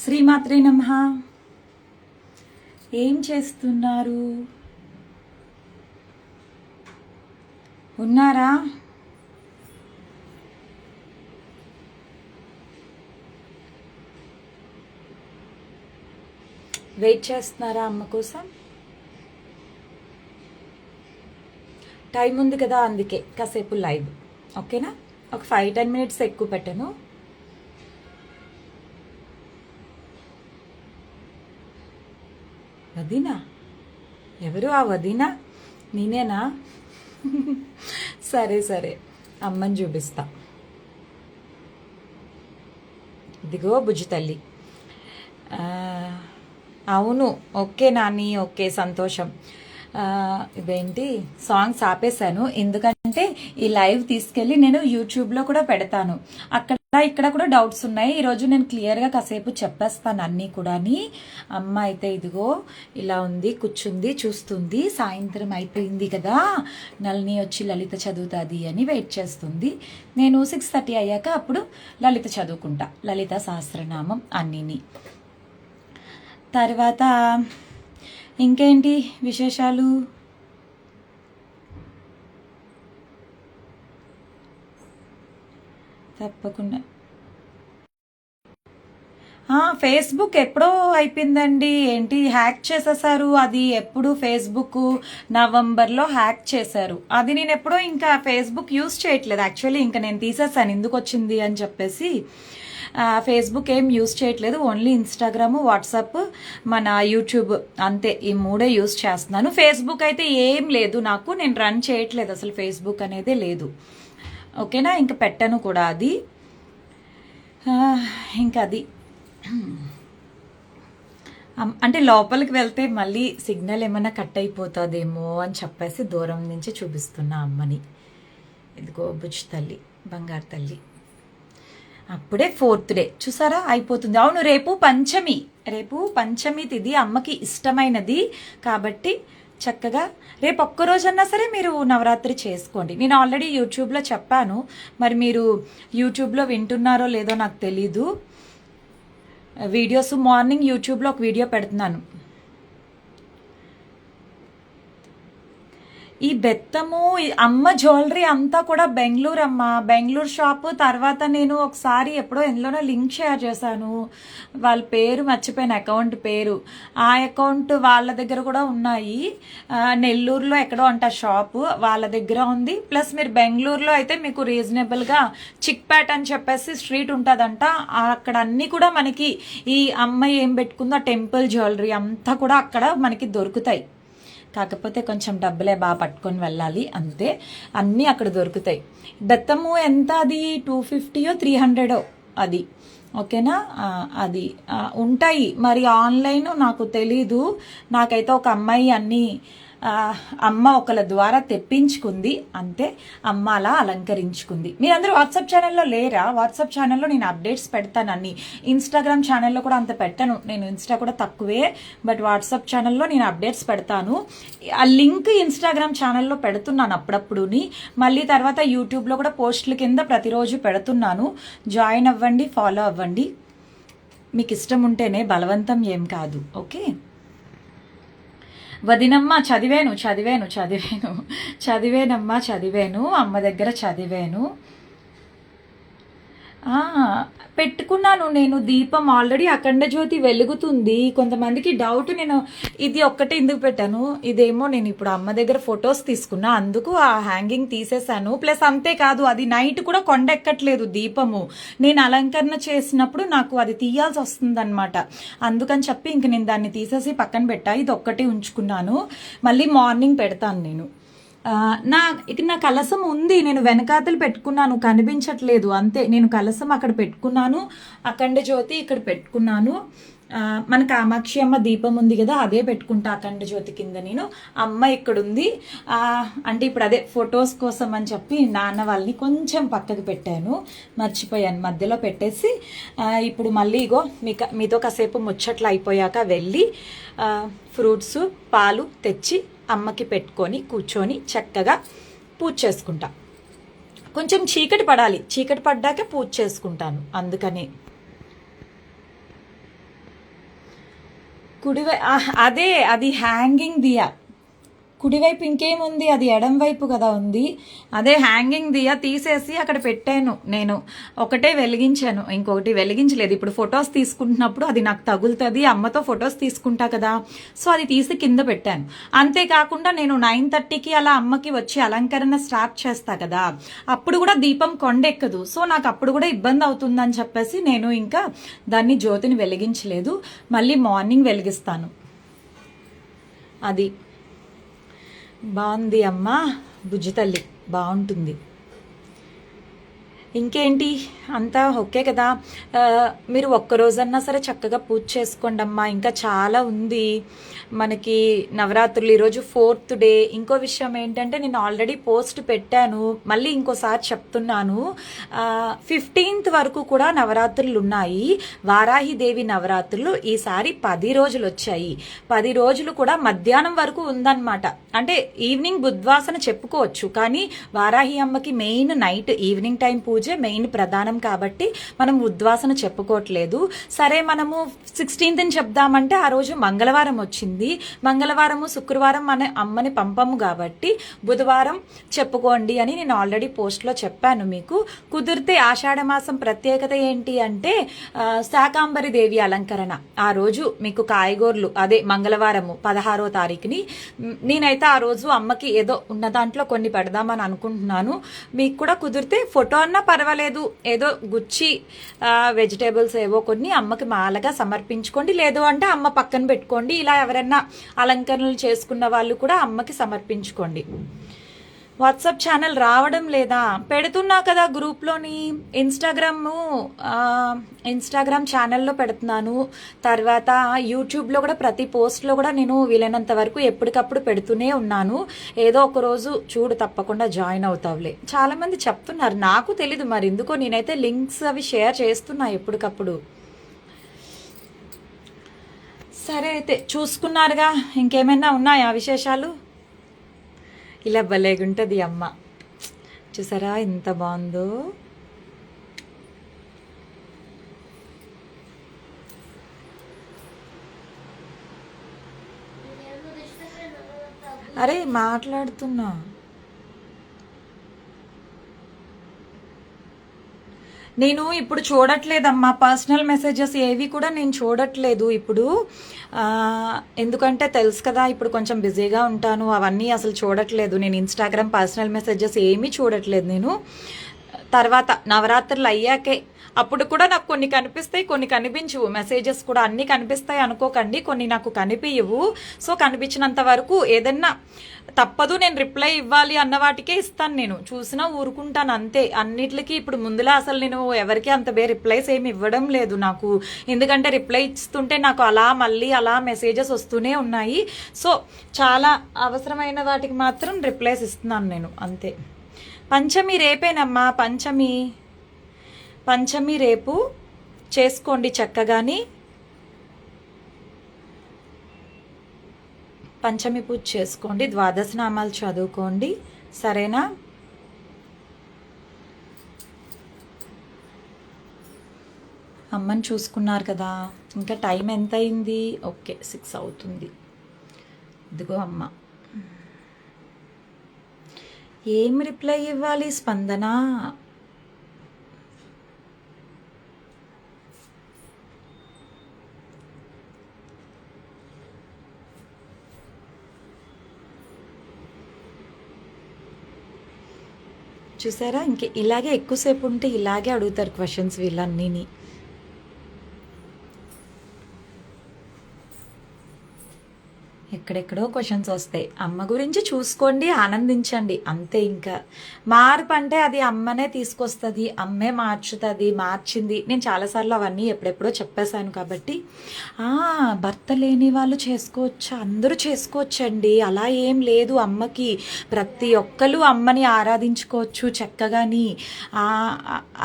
శ్రీమాత్రే నమః. ఏం చేస్తున్నారు? ఉన్నారా? వెయిట్ చేస్తున్నారా అమ్మ కోసం? టైం ఉంది కదా, అందుకే కాసేపు లైవ్. ఓకేనా? ఒక 5-10 మినిట్స్ ఎక్కువ పెట్టాను. వదినా? ఎవరు ఆ వదినా? నేనేనా? సరే సరే, అమ్మని చూపిస్తా. ఇదిగో బుజ్జి తల్లి. అవును, ఓకే నాని, ఓకే, సంతోషం. ఇదేంటి సాంగ్స్ ఆపేశాను, ఎందుకంటే ఈ లైవ్ తీసుకెళ్ళి నేను యూట్యూబ్లో కూడా పెడతాను. అక్కడ ఇక్కడ కూడా డౌట్స్ ఉన్నాయి. ఈరోజు నేను క్లియర్గా కాసేపు చెప్పేస్తాను అన్నీ కూడా. అమ్మ అయితే ఇదిగో ఇలా ఉంది, కూర్చుంది, చూస్తుంది. సాయంత్రం అయిపోయింది కదా, నళిని వచ్చి లలిత చదువుతుంది అని వెయిట్ చేస్తుంది. నేను 6:30 అయ్యాక అప్పుడు లలిత చదువుకుంటా, లలిత సహస్రనామం అన్నీని. తర్వాత ఇంకేంటి విశేషాలు? తప్పకుండా. ఫేస్బుక్ ఎప్పుడో అయిపోయిందండి. ఏంటి హ్యాక్ చేసేసారు? అది ఎప్పుడు ఫేస్బుక్ నవంబర్లో హ్యాక్ చేశారు. అది నేను ఎప్పుడో ఇంకా ఫేస్బుక్ యూజ్ చేయట్లేదు. యాక్చువల్లీ ఇంకా నేను తీసేసాను, ఎందుకు వచ్చింది అని చెప్పేసి. ఫేస్బుక్ ఏం యూజ్ చేయట్లేదు, ఓన్లీ ఇన్స్టాగ్రాము, వాట్సాప్, మన యూట్యూబ్, అంతే. ఈ 3 యూజ్ చేస్తున్నాను. ఫేస్బుక్ అయితే ఏం లేదు నాకు, నేను రన్ చేయట్లేదు అసలు, ఫేస్బుక్ అనేదే లేదు. ఓకేనా? ఇంకా పెట్టను కూడా అది. ఇంకా అది అంటే లోపలికి వెళ్తే మళ్ళీ సిగ్నల్ ఏమైనా కట్ అయిపోతుందేమో అని చెప్పేసి దూరం నుంచి చూపిస్తున్నా అమ్మని. ఇదిగో బుజ్జి తల్లి, బంగారు తల్లి. అప్పుడే 4th డే చూసారా, అయిపోతుంది. అవును, రేపు పంచమి తిథి, అమ్మకి ఇష్టమైనది కాబట్టి చక్కగా రేపు ఒక్కరోజన్నా సరే మీరు నవరాత్రి చేసుకోండి. నేను ఆల్రెడీ యూట్యూబ్లో చెప్పాను, మరి మీరు యూట్యూబ్లో వింటున్నారో లేదో నాకు తెలీదు. వీడియోస్ మార్నింగ్ యూట్యూబ్లో ఒక వీడియో పెడుతున్నాను. ఈ బెత్తము, అమ్మ జ్యువెలరీ అంతా కూడా బెంగళూరు అమ్మ, బెంగళూరు షాపు. తర్వాత నేను ఒకసారి ఎప్పుడో ఎందులోనో లింక్ షేర్ చేశాను, వాళ్ళ పేరు మర్చిపోయిన, అకౌంట్ పేరు. ఆ అకౌంట్ వాళ్ళ దగ్గర కూడా ఉన్నాయి. నెల్లూరులో ఎక్కడో అంట షాపు, వాళ్ళ దగ్గర ఉంది. ప్లస్ మీరు బెంగళూరులో అయితే మీకు రీజనబుల్గా చిక్పేట్ అని చెప్పేసి స్ట్రీట్ ఉంటుందంట, అక్కడ అన్నీ కూడా మనకి ఈ అమ్మాయి ఏం పెట్టుకుందో టెంపుల్ జ్యువెలరీ అంతా కూడా అక్కడ మనకి దొరుకుతాయి. కాకపోతే కొంచెం డబ్బులే బాగా పట్టుకొని వెళ్ళాలి, అంతే. అన్నీ అక్కడ దొరుకుతాయి. బెత్తము ఎంత అది? 250 300 అది. ఓకేనా? అది ఉంటాయి. మరి ఆన్లైన్ నాకు తెలీదు. నాకైతే ఒక అమ్మాయి అన్నీ అమ్మ ఒకళ్ళ ద్వారా తెప్పించుకుంది, అంతే. అమ్మ అలా అలంకరించుకుంది. మీరందరూ వాట్సాప్ ఛానల్లో లేరా? వాట్సాప్ ఛానల్లో నేను అప్డేట్స్ పెడతాను అన్ని. ఇన్స్టాగ్రామ్ ఛానల్లో కూడా అంత పెట్టను, నేను ఇన్స్టా కూడా తక్కువే. బట్ వాట్సాప్ ఛానల్లో నేను అప్డేట్స్ పెడతాను. ఆ లింక్ ఇన్స్టాగ్రామ్ ఛానల్లో పెడుతున్నాను అప్పుడప్పుడుని. మళ్ళీ తర్వాత యూట్యూబ్లో కూడా పోస్టుల కింద ప్రతిరోజు పెడుతున్నాను. జాయిన్ అవ్వండి, ఫాలో అవ్వండి. మీకు ఇష్టం ఉంటేనే, బలవంతం ఏం కాదు. ఓకే? వదినమ్మ చదివాను, అమ్మ దగ్గర చదివాను. పెట్టుకున్నాను నేను దీపం. ఆల్రెడీ అఖండ జ్యోతి వెలుగుతుంది. కొంతమందికి డౌట్, నేను ఇది ఒక్కటే ఎందుకు పెట్టాను, ఇదేమో నేను ఇప్పుడు అమ్మ దగ్గర ఫొటోస్ తీసుకున్నా, అందుకు ఆ హ్యాంగింగ్ తీసేశాను. ప్లస్ అంతేకాదు, అది నైట్ కూడా కొండెక్కట్లేదు దీపము. నేను అలంకరణ చేసినప్పుడు నాకు అది తీయాల్సి వస్తుందన్నమాట. అందుకని చెప్పి ఇంక నేను దాన్ని తీసేసి పక్కన పెట్టా. ఇది ఒక్కటే ఉంచుకున్నాను, మళ్ళీ మార్నింగ్ పెడతాను నేను. నా కలసం ఉంది, నేను వెనకాతలు పెట్టుకున్నాను, కనిపించట్లేదు, అంతే. నేను కలసం అక్కడ పెట్టుకున్నాను, అఖండ జ్యోతి ఇక్కడ పెట్టుకున్నాను. మన కామాక్షి అమ్మ దీపం ఉంది కదా, అదే పెట్టుకుంటా అఖండ జ్యోతి కింద. నేను అమ్మ ఇక్కడ ఉంది. అంటే ఇప్పుడు అదే ఫొటోస్ కోసం అని చెప్పి నాన్న వాళ్ళని కొంచెం పక్కకు పెట్టాను, మర్చిపోయాను, మధ్యలో పెట్టేసి. ఇప్పుడు మళ్ళీ ఇగో మీతో కాసేపు ముచ్చట్లు అయిపోయాక వెళ్ళి ఫ్రూట్స్, పాలు తెచ్చి అమ్మకి పెట్టుకొని కూర్చొని చక్కగా పూజ చేసుకుంటా. కొంచెం చీకటి పడాలి, చీకటి పడ్డాక పూజ చేసుకుంటాను, అందుకని. అదే అది హ్యాంగింగ్ దియా. కుడివైపు ఇంకేముంది, అది ఎడం వైపు కదా ఉంది. అదే హ్యాంగింగ్ దియా తీసేసి అక్కడ పెట్టాను. నేను ఒకటే వెలిగించాను, ఇంకొకటి వెలిగించలేదు. ఇప్పుడు ఫొటోస్ తీసుకుంటున్నప్పుడు అది నాకు తగులుతుంది, అమ్మతో ఫొటోస్ తీసుకుంటా కదా, సో అది తీసి కింద పెట్టాను. అంతేకాకుండా నేను 9:30కి అలా అమ్మకి వచ్చి అలంకరణ స్టార్ట్ చేస్తా కదా, అప్పుడు కూడా దీపం కొండెక్కదు. సో నాకు అప్పుడు కూడా ఇబ్బంది అవుతుందని చెప్పేసి నేను ఇంకా దాన్ని జ్యోతిని వెలిగించలేదు. మళ్ళీ మార్నింగ్ వెలిగిస్తాను. అది బాగుంది అమ్మా, బుజ్జి తల్లి బాగుంటుంది. ఇంకేంటి, అంతా ఓకే కదా. మీరు ఒక్కరోజన్నా సరే చక్కగా పూజ చేసుకోండి అమ్మా. ఇంకా చాలా ఉంది మనకి నవరాత్రులు. ఈరోజు 4th డే. ఇంకో విషయం ఏంటంటే, నేను ఆల్రెడీ పోస్ట్ పెట్టాను, మళ్ళీ ఇంకోసారి చెప్తున్నాను. 15th వరకు కూడా నవరాత్రులు ఉన్నాయి. వారాహిదేవి నవరాత్రులు ఈసారి 10 రోజులు వచ్చాయి. 10 రోజులు కూడా మధ్యాహ్నం వరకు ఉందన్నమాట. అంటే ఈవినింగ్ బుద్వాసన చెప్పుకోవచ్చు, కానీ వారాహి అమ్మకి మెయిన్ నైట్ ఈవినింగ్ టైం పూజ మెయిన్ ప్రధానం కాబట్టి మనం ఉద్వాసన చెప్పుకోవట్లేదు. సరే, మనము 16th చెప్దామంటే ఆ రోజు మంగళవారం వచ్చింది. మంగళవారము శుక్రవారం మన అమ్మని పంపము కాబట్టి బుధవారం చెప్పుకోండి అని నేను ఆల్రెడీ పోస్ట్లో చెప్పాను మీకు. కుదిరితే ఆషాఢమాసం ప్రత్యేకత ఏంటి అంటే శాకాంబరి దేవి అలంకరణ. ఆ రోజు మీకు కాయగూరలు, అదే మంగళవారము 16వ తారీఖుని నేనైతే ఆ రోజు అమ్మకి ఏదో ఉన్న దాంట్లో కొన్ని పెడదామని అనుకుంటున్నాను. మీకు కూడా కుదిరితే ఫోటో అన్నా పర్వాలేదు, ఏదో గుచ్చి వెజిటేబుల్స్ ఏవో కొన్ని అమ్మకి మాలగా సమర్పించుకోండి. లేదు అంటే అమ్మ పక్కన పెట్టుకోండి. ఇలా ఎవరైనా అలంకరణలు చేసుకున్న వాళ్ళు కూడా అమ్మకి సమర్పించుకోండి. వాట్సాప్ ఛానల్ రావడం లేదా? పెడుతున్నా కదా గ్రూప్లోని. ఇన్స్టాగ్రామ్ ఛానల్లో పెడుతున్నాను. తర్వాత యూట్యూబ్లో కూడా ప్రతి పోస్ట్లో కూడా నేను వీలైనంత వరకు ఎప్పటికప్పుడు పెడుతూనే ఉన్నాను. ఏదో ఒక రోజు చూడు తప్పకుండా జాయిన్ అవుతావులే. చాలామంది చెప్తున్నారు, నాకు తెలీదు మరి ఎందుకో. నేనైతే లింక్స్ అవి షేర్ చేస్తున్నా ఎప్పటికప్పుడు. సరే అయితే చూసుకున్నారుగా, ఇంకేమైనా ఉన్నాయా విశేషాలు? ఇలా భలేగుంటుంది అమ్మ. చూసారా ఎంత బాగుందో. అరే మాట్లాడుతున్నా. నేను ఇప్పుడు చూడట్లేదమ్మా, పర్సనల్ మెసేజెస్ ఏవి కూడా నేను చూడట్లేదు ఇప్పుడు. ఎందుకంటే తెలుసు కదా, ఇప్పుడు కొంచెం బిజీగా ఉంటాను, అవన్నీ అసలు చూడట్లేదు నేను. ఇన్స్టాగ్రామ్ పర్సనల్ మెసేజెస్ ఏమీ చూడట్లేదు నేను. తర్వాత నవరాత్రులు అయ్యాకే, అప్పుడు కూడా నాకు కొన్ని కనిపిస్తాయి, కొన్ని కనిపించవు. మెసేజెస్ కూడా అన్నీ కనిపిస్తాయి అనుకోకండి, కొన్ని నాకు కనిపించవు. సో కనిపించినంత వరకు ఏదన్నా తప్పదు, నేను రిప్లై ఇవ్వాలి అన్న వాటికే ఇస్తాను. నేను చూసినా ఊరుకుంటాను అంతే. అన్నిటికీ ఇప్పుడు ముందులా అసలు నేను ఎవరికి అంత రిప్లైస్ ఏమి ఇవ్వడం లేదు నాకు. ఎందుకంటే రిప్లై ఇస్తుంటే నాకు మళ్ళీ అలా మెసేజెస్ వస్తూనే ఉన్నాయి. సో చాలా అవసరమైన వాటికి మాత్రం రిప్లైస్ ఇస్తున్నాను నేను అంతే. పంచమి రేపేనమ్మా, పంచమి రేపు చేసుకోండి చక్కగాని. పంచమి పూజ చేసుకోండి, ద్వాదశ నామాలు చదువుకోండి, సరేనా? అమ్మని చూసుకున్నారు కదా. ఇంకా టైం ఎంత అయింది? ఓకే 6 అవుతుంది. ఇదిగో అమ్మ. ఏం రిప్లై ఇవ్వాలి స్పందన? చూసారా, ఇంక ఇలాగే ఎక్కువసేపు ఉంటే ఇలాగే అడుగుతారు క్వశ్చన్స్ వీళ్ళన్నీ. ఎక్కడెక్కడో క్వశ్చన్స్ వస్తాయి. అమ్మ గురించి చూసుకోండి, ఆనందించండి అంతే. ఇంకా మార్పు అంటే అది అమ్మనే తీసుకొస్తుంది, అమ్మే మార్చుతుంది, మార్చింది. నేను చాలాసార్లు అవన్నీ ఎప్పుడెప్పుడో చెప్పేశాను కాబట్టి. భర్త లేని వాళ్ళు చేసుకోవచ్చు, అందరూ చేసుకోవచ్చండి, అలా ఏం లేదు. అమ్మకి ప్రతి ఒక్కరు అమ్మని ఆరాధించుకోవచ్చు చక్కగాని.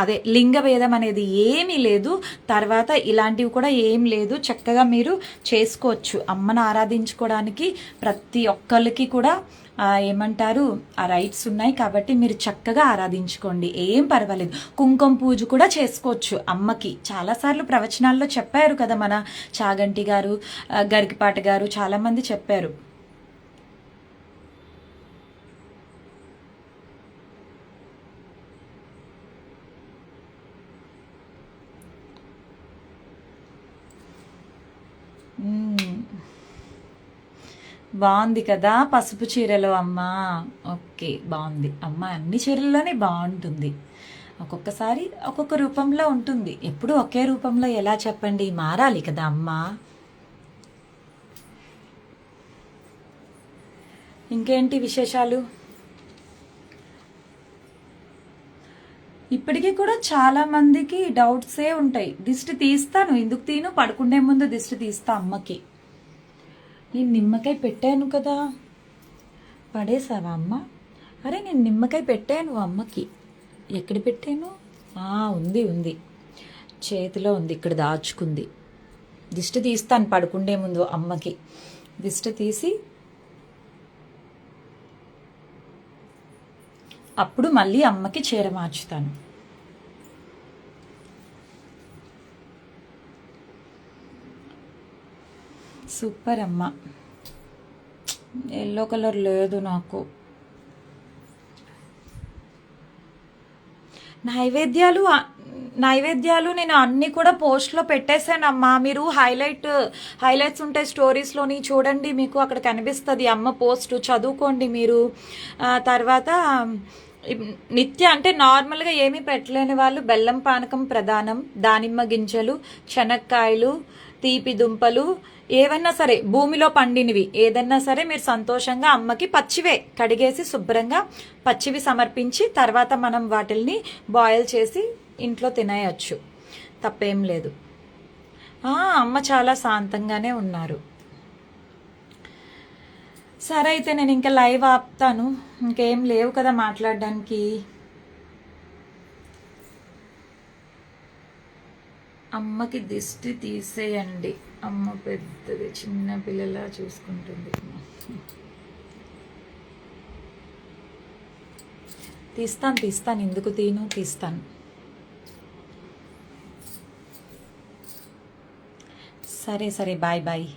అదే లింగ భేదం అనేది ఏమీ లేదు. తర్వాత ఇలాంటివి కూడా ఏం లేదు, చక్కగా మీరు చేసుకోవచ్చు. అమ్మను ఆరాధించుకోవడానికి చేయడానికి ప్రతి ఒక్కరికి కూడా ఏమంటారు ఆ రైట్స్ ఉన్నాయి. కాబట్టి మీరు చక్కగా ఆరాధించుకోండి, ఏం పర్వాలేదు. కుంకుమ పూజ కూడా చేసుకోవచ్చు అమ్మకి. చాలాసార్లు ప్రవచనాల్లో చెప్పారు కదా మన చాగంటి గారు, గరికపాటి గారు, చాలామంది చెప్పారు. బాగుంది కదా పసుపు చీరలో అమ్మ. ఓకే, బాగుంది అమ్మ. అన్ని చీరల్లోనే బాగుంటుంది. ఒక్కొక్కసారి ఒక్కొక్క రూపంలో ఉంటుంది, ఎప్పుడు ఒకే రూపంలో ఎలా చెప్పండి, మారాలి కదా అమ్మ. ఇంకేంటి విశేషాలు? ఇప్పటికీ కూడా చాలా మందికి డౌట్సే ఉంటాయి. దిష్టి తీస్తాను, ఎందుకు తీను, పడుకునే ముందు దిష్టి తీస్తా అమ్మకి. నేను నిమ్మకాయ పెట్టాను కదా, పడేసావా అమ్మ? అరే నేను నిమ్మకాయ పెట్టాను అమ్మకి. ఎక్కడ పెట్టాను? ఉంది ఉంది, చేతిలో ఉంది, ఇక్కడ దాచుకుంది. దిష్టి తీస్తాను పడుకుండే ముందు అమ్మకి. దిష్టి తీసి అప్పుడు మళ్ళీ అమ్మకి చీర మార్చుతాను. సూపర్ అమ్మ. ఎల్లో కలర్ లేదు నాకు. నైవేద్యాలు నేను అన్నీ కూడా పోస్ట్లో పెట్టేశానమ్మా. మీరు హైలైట్స్ ఉంటాయి స్టోరీస్లోని, చూడండి, మీకు అక్కడ కనిపిస్తుంది అమ్మ పోస్ట్, చదువుకోండి మీరు. తర్వాత నిత్య అంటే నార్మల్గా ఏమీ పెట్టలేని వాళ్ళు బెల్లం పానకం ప్రధానం, దానిమ్మ గింజలు, శనక్కాయలు, తీపి దుంపలు, ఏవన్నా సరే భూమిలో పండినవి ఏదన్నా సరే మీరు సంతోషంగా అమ్మకి పచ్చివే కడిగేసి శుభ్రంగా పచ్చివి సమర్పించి తర్వాత మనం వాటిల్ని బాయిల్ చేసి ఇంట్లో తినేయచ్చు, తప్పేం లేదు. అమ్మ చాలా శాంతంగానే ఉన్నారు. సరే అయితే నేను ఇంకా లైవ్ ఆపుతాను, ఇంకేం లేవు కదా మాట్లాడడానికి. అమ్మకి దిష్టి తీసేయండి, అమ్మ పెద్దది చిన్న పిల్లలా చూసుకుంటుంది. తీస్తాను, ఎందుకు తీస్తాను. సరే బాయ్.